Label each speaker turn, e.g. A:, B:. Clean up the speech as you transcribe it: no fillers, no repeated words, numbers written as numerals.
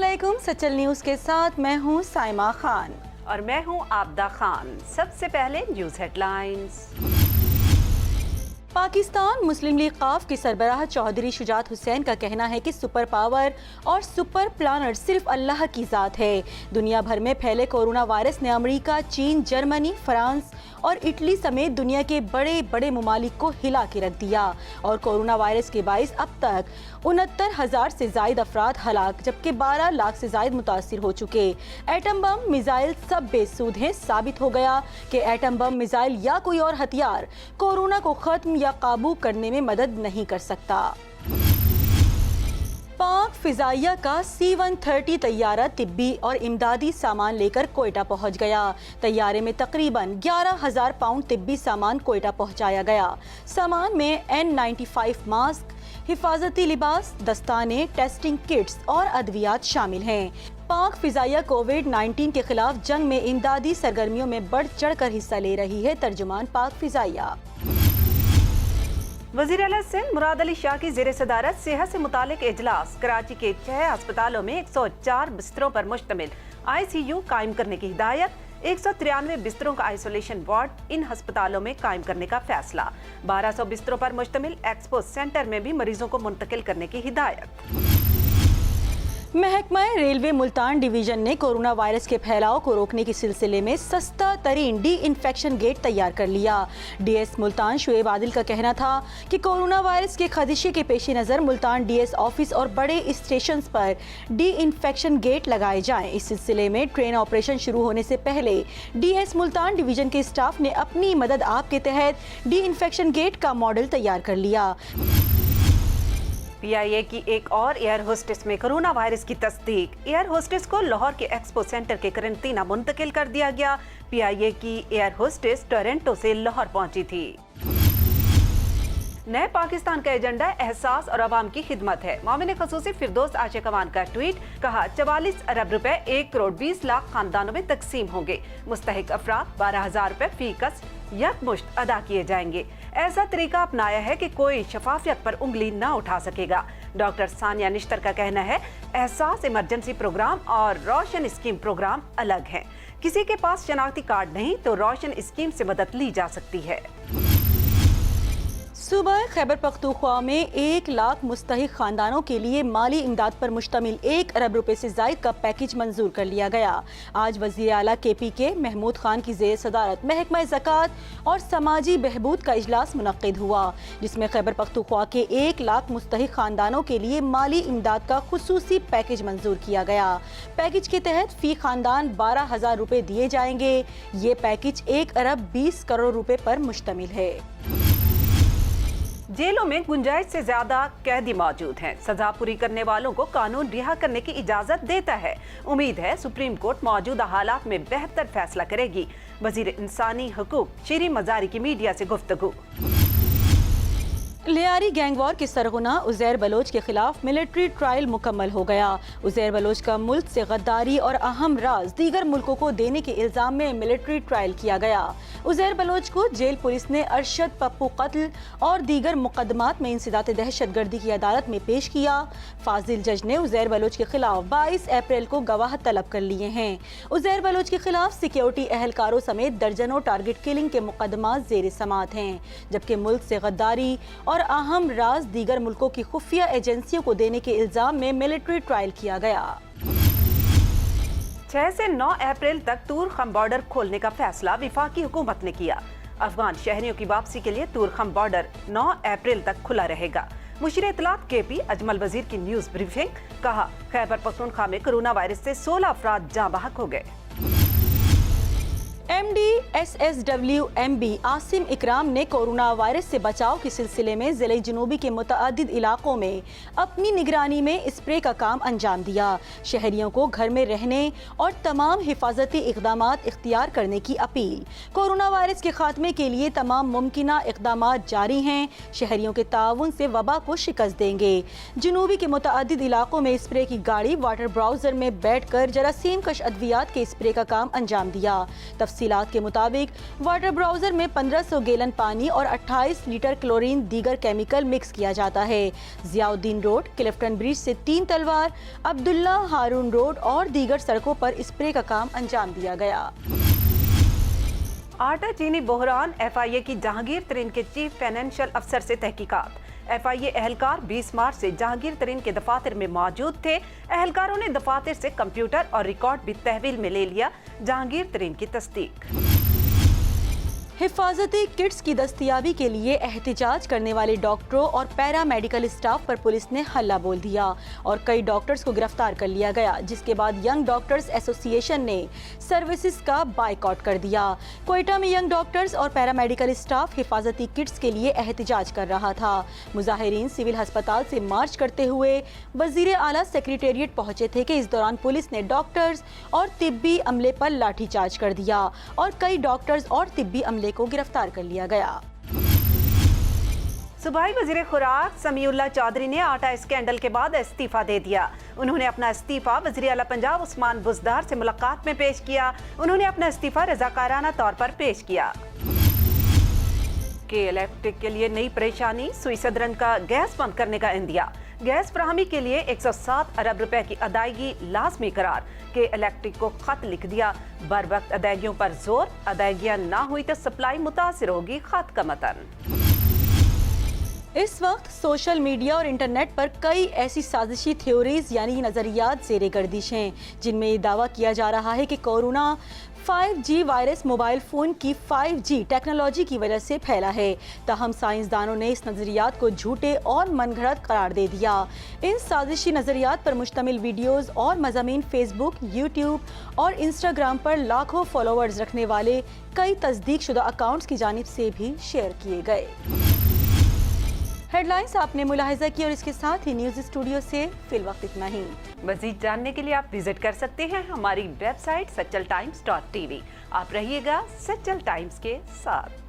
A: अस्सलामुअलैकुम। सचल न्यूज़ के साथ मैं हूँ साइमा खान
B: और मैं हूँ आबदा खान। सबसे पहले न्यूज़ हेडलाइंस।
A: पाकिस्तान मुस्लिम लीग क़ाफ के सरबराह चौधरी शुजात हुसैन का कहना है कि सुपर पावर और सुपर प्लानर सिर्फ अल्लाह की ज़ात है। दुनिया भर में फैले कोरोना वायरस ने अमेरिका, चीन, जर्मनी, फ्रांस और इटली समेत दुनिया के बड़े बड़े ममालिक को हिला के रख दिया और कोरोना वायरस के बाइस अब तक 69,000 से ज़ायद अफराद हलाक जबकि 12 लाख से ज़ायद मुतासिर हो चुके। एटम बम मिसाइल सब बेसूद हैं। साबित हो गया कि एटम बम मिसाइल या कोई और हथियार कोरोना को ख़त्म या काबू करने में मदद नहीं कर सकता। पाक फिजाइया का C-130 तैयारा तिब्बी और इमदादी सामान लेकर कोयटा पहुंच गया। तैयारे में तकरीबन 11,000 पाउंड तिब्बी सामान कोयटा पहुंचाया गया। सामान में N95 मास्क, हिफाजती लिबास, दस्ताने, टेस्टिंग किट्स और अद्वियात शामिल हैं। पाक फिजाइया कोविड-19 के खिलाफ जंग में इमदादी सरगर्मियों में बढ़ चढ़ कर हिस्सा ले रही है। तर्जुमान पाक फिजाइया
B: वज़ीर आला सिंध मुराद अली शाह की ज़ेर सदारत सेहत से मुतालिक इजलास। कराची के 6 अस्पतालों में 104 बिस्तरों पर मुश्तमिल ICU कायम करने की हिदायत। 193 बिस्तरों का आइसोलेशन वार्ड इन अस्पतालों में कायम करने का फैसला। 1200 बिस्तरों पर मुश्तमिल एक्सपो सेंटर में भी मरीजों को मुंतकिल करने की हिदायत।
A: महकमा रेलवे मुल्तान डिवीजन ने कोरोना वायरस के फैलाव को रोकने के सिलसिले में सस्ता तरीन डी इन्फेक्शन गेट तैयार कर लिया। DS मुल्तान शुएब आदिल का कहना था कि कोरोना वायरस के खदशे के पेश नज़र मुल्तान DS ऑफिस और बड़े स्टेशन पर डी इन्फेक्शन गेट लगाए जाएं। इस सिलसिले में ट्रेन ऑपरेशन शुरू होने से पहले DS मुल्तान डिवीजन के स्टाफ ने अपनी मदद आप के तहत डी इन्फेक्शन गेट का मॉडल तैयार कर लिया।
B: PIA की एक और एयर होस्टेस में कोरोना वायरस की तस्दीक। एयर होस्टेस को लाहौर के एक्सपो सेंटर के करंटीना मुंतकिल कर दिया गया। PIA की एयर होस्टेस टोरंटो से लाहौर पहुंची थी। नए पाकिस्तान का एजेंडा एहसास और अवाम की खिदमत है। मोमिन खसूसी फिरदौस आशिकवान का ट्वीट। कहा 44 अरब रुपए 1 करोड़ 20 लाख खानदानों में तकसीम होंगे। मुस्तहिक अफराद 12,000 रुपए फी कस यकमुश्त अदा किए जाएंगे। ऐसा तरीका अपनाया है कि कोई शफाफियत पर उंगली न उठा सकेगा। डॉक्टर सानिया निश्तर का कहना है एहसास इमरजेंसी प्रोग्राम और रोशन स्कीम प्रोग्राम अलग है। किसी के पास शनाख्ती कार्ड नहीं तो रोशन स्कीम से मदद ली जा सकती है।
A: सुबह खैबर पख्तूनख्वा में 1 लाख मुस्तहिक खानदानों के लिए माली इमदाद पर मुश्तमिल 1 अरब रुपए से जायद का पैकेज मंजूर कर लिया गया। आज वज़ीर आला KPK महमूद खान की ज़ेर सदारत महकमा ज़कात और समाजी बहबूद का इजलास मुनक्किद हुआ, जिसमें खैबर पख्तूनख्वा के 1 लाख मुस्तहिक खानदानों के लिए माली इमदाद का खुसूसी पैकेज मंजूर किया गया। पैकेज के तहत फी खानदान 12,000 रुपए दिए जाएंगे। ये पैकेज 1 अरब 20 करोड़ रुपए पर मुश्तमिल है।
B: जेलों में गुंजाइश से ज्यादा कैदी मौजूद हैं। सजा पूरी करने वालों को कानून रिहा करने की इजाजत देता है। उम्मीद है सुप्रीम कोर्ट मौजूदा हालात में बेहतर फैसला करेगी। वजीर इंसानी हकूक शीरीन मजारी की मीडिया से गुफ्तगू।
A: लियारी गैंगवार के सरगना उज़ैर बलोच के खिलाफ मिलिट्री ट्रायल मुकम्मल हो गया। उज़ैर बलोच का मुल्क से गद्दारी और अहम राज दीगर मुल्कों को देने के इल्जाम में मिलिट्री ट्रायल किया गया। उज़ैर बलोच को जेल पुलिस ने अरशद पप्पू कत्ल और दीगर मुकदमात में इंसदाद दहशतगर्दी की अदालत में पेश किया। फाजिल जज ने उज़ैर बलोच के खिलाफ 22 अप्रैल को गवाह तलब कर लिए हैं। उज़ैर बलोच के खिलाफ सिक्योरिटी एहलकारों समेत दर्जनों टारगेट किलिंग के मुकदमात ज़ेर समात हैं, जबकि मुल्क से गद्दारी और अहम राज दीगर मुल्कों की खुफिया एजेंसियों को देने के इल्जाम में मिलिट्री ट्रायल किया गया।
B: 6 से 9 अप्रैल तक तूर खम बॉर्डर खोलने का फैसला वफाकी हुकूमत ने किया। अफगान शहरियों की वापसी के लिए तूर खम बॉर्डर 9 अप्रैल तक खुला रहेगा। मुशीर इत्तलात KP अजमल वजीर की न्यूज ब्रीफिंग। कहा खैबर पख्तूनख्वा में कोरोना वायरस से 16 अफराद जाँ बहक हो गए। MD SSW MB आसिम इकराम ने कोरोना वायरस से बचाव के सिलसिले में ज़िले जनूबी के मुतअद्दिद इलाकों में अपनी निगरानी में स्प्रे का काम अंजाम दिया। शहरियों को घर में रहने और तमाम हिफाजती इक़दामात इख्तियार करने की अपील। कोरोना वायरस के खात्मे के लिए तमाम मुमकिना इक़दामात जारी हैं। शहरियों के ताउन से वबा को शिकस्त देंगे। जनूबी के मुतअद्दिद इलाकों में स्प्रे की गाड़ी वाटर ब्राउज़र में बैठ कर जरासीम कश अद्वियात के स्प्रे का काम अंजाम दिया। तफसीलात के मुताबिक
A: मुताबिक वाटर ब्राउजर में 1500 गैलन पानी और 28 लीटर क्लोरीन दीगर केमिकल मिक्स किया जाता है। जियाउद्दीन रोड, क्लिफ्टन ब्रिज से 3 तलवार, अब्दुल्ला हारून रोड और दीगर सड़कों पर स्प्रे का काम अंजाम दिया गया।
B: आटा चीनी बहरान, FIA की जहांगीर तरीन के चीफ फाइनेंशियल अफसर से तहकीकात। FIA एहलकार 20 मार्च से जहांगीर तरीन के दफातर में मौजूद थे। एहलकारों ने दफातर से कंप्यूटर और रिकॉर्ड भी तहवील में ले लिया। जहांगीर तरीन की तस्दीक।
A: हिफाजती किट्स की दस्तयाबी के लिए एहतिजाज करने वाले डॉक्टरों और पैरा मेडिकल स्टाफ पर पुलिस ने हल्ला बोल दिया और कई डॉक्टर्स को गिरफ्तार कर लिया गया, जिसके बाद यंग डॉक्टर्स एसोसिएशन ने सर्विसेज का बाइकआउट कर दिया। क्वेटा में यंग डॉक्टर्स और पैरा मेडिकल स्टाफ हिफाजती किट्स के लिए एहतिजाज कर रहा था। मुजाहिरीन सिविल अस्पताल से मार्च करते हुए वजीर आला सेक्रेटेरिएट पहुंचे थे कि इस दौरान पुलिस ने डॉक्टर्स और तिब्बी अमले पर लाठीचार्ज कर दिया और कई डॉक्टर्स और तिब्बी अमले को गिरफ्तार कर लिया गया।
B: सूबाई वजीर खुराक समीउल्लाह चौधरी ने आटा स्कैंडल के बाद इस्तीफा दे दिया। उन्होंने अपना इस्तीफा वजीर आला पंजाब उस्मान बुज़दार से मुलाकात में पेश किया। उन्होंने अपना इस्तीफा रजाकाराना तौर पर पेश किया। के इलेक्ट्रिक के लिए नई परेशानी, सुई सदरन का गैस बंद करने का इंदिया। गैस फराहमी के लिए 107 अरब रुपए की अदायगी लाजमी करार। के इलेक्ट्रिक को खत लिख दिया। बर वक्त अदायगियों पर जोर, अदायगियां ना हुई तो सप्लाई मुतासिर होगी, खत का मतन।
A: इस वक्त सोशल मीडिया और इंटरनेट पर कई ऐसी साजिशी थ्योरीज यानी नज़रियात ज़ेरे गर्दिश हैं, जिनमें ये दावा किया जा रहा है कि corona 5G virus mobile phone की 5G टेक्नोलॉजी की वजह से फैला है। ताहम साइंसदानों ने इस नज़रियात को झूठे और मनगढ़ंत करार दे दिया। इन साजिशी नज़रियात पर मुश्तमिल वीडियोज़ और मज़ामीन फेसबुक, यूट्यूब और इंस्टाग्राम पर लाखों फॉलोअर्स रखने वाले कई तस्दीक शुदा अकाउंट्स की जानिब से भी शेयर किए गए। हेडलाइंस आपने मुलाहिजा की और इसके साथ ही न्यूज़ स्टूडियो से फिल वक्त इतना ही।
B: मज़ीद जानने के लिए आप विजिट कर सकते हैं हमारी वेबसाइट सचल times.tv। आप रहिएगा सचल टाइम्स के साथ।